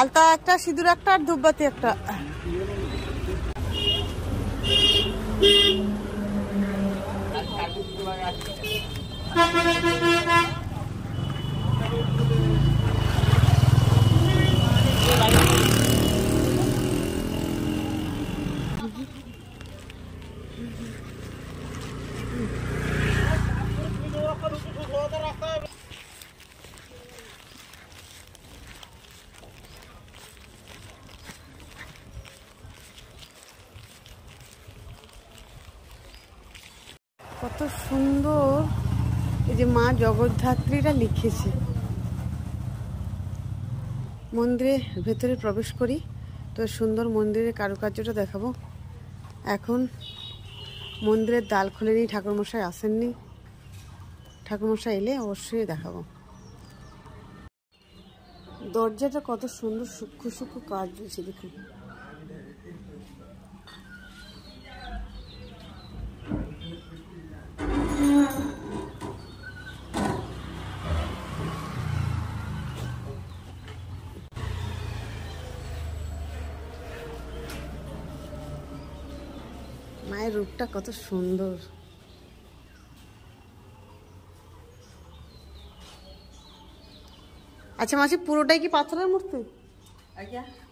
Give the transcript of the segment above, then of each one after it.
আলতা একটা, সিঁদুর একটা, আর ধূপবাতি একটা। কত সুন্দর এই যে মা জগদ্ধাত্রীরা লিখেছে। মন্দিরের ভেতরে প্রবেশ করি, তো সুন্দর মন্দিরের কারুকার্যটা দেখাবো। এখন মন্দিরের দ্বার খুলেনি, ঠাকুরমশাই আসেননি। ঠাকুরমশাই এলে অবশ্যই দেখাবো। দরজাটা কত সুন্দর সূক্ষ্ম সূক্ষ্ম কাজ রয়েছে, দেখুন। মায়ের রূপটা কত সুন্দর। আচ্ছা মাসি, পুরোটাই কি পাথরের মূর্তি?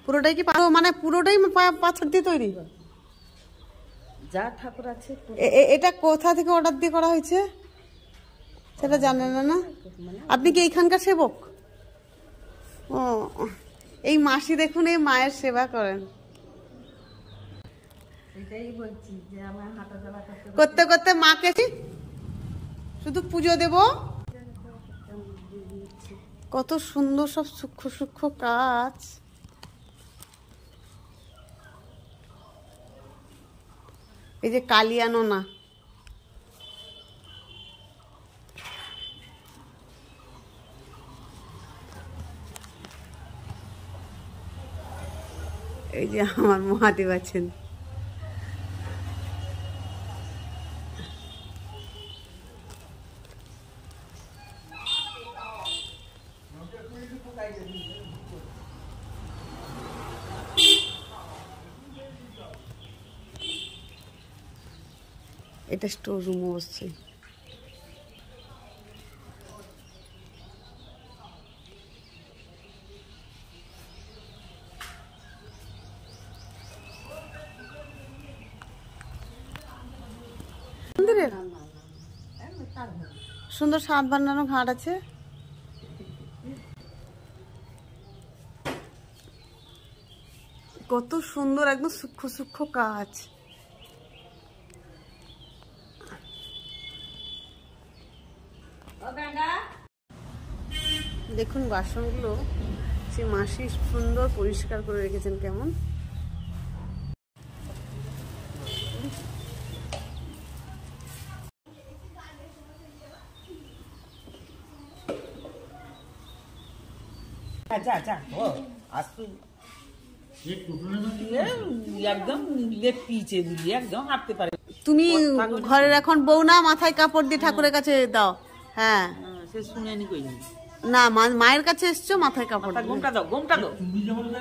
পুরোটাই কি মানে পুরোটাই পাথর দিয়ে তৈরি? যা ঠাকুর আছে। এটা কোথা থেকে অর্ডার দিয়ে করা হয়েছে সেটা জানেন না? আপনি কি এইখানকার সেবক? ও, এই মাসি দেখুন এই মায়ের সেবা করেন। করতে করতে মাকে শুধু পুজো দেব। কত সুন্দর সব সূক্ষ্ম সূক্ষ্ম কাজ। এই যে কালিয়ানো না, এই যে আমার মহাদেব আছেন। এটা স্টোর রুম অবশ্যই। সুন্দর সাত বানানো ঘাট আছে। কত সুন্দর একদম সূক্ষ্ম সূক্ষ্ম কাজ। দেখুন বাসনগুলো সে মাসি সুন্দর পরিষ্কার করে রেখেছেন। কেমন তুমি ঘরের এখন বউ না, মাথায় কাপড় দিয়ে ঠাকুরের কাছে দাও। হ্যাঁ, সে শুনেনি কই না, মায়ের কাছে এসছো, মাথায় কাপড় ঘোমটা দাও, ঘোমটা দাও।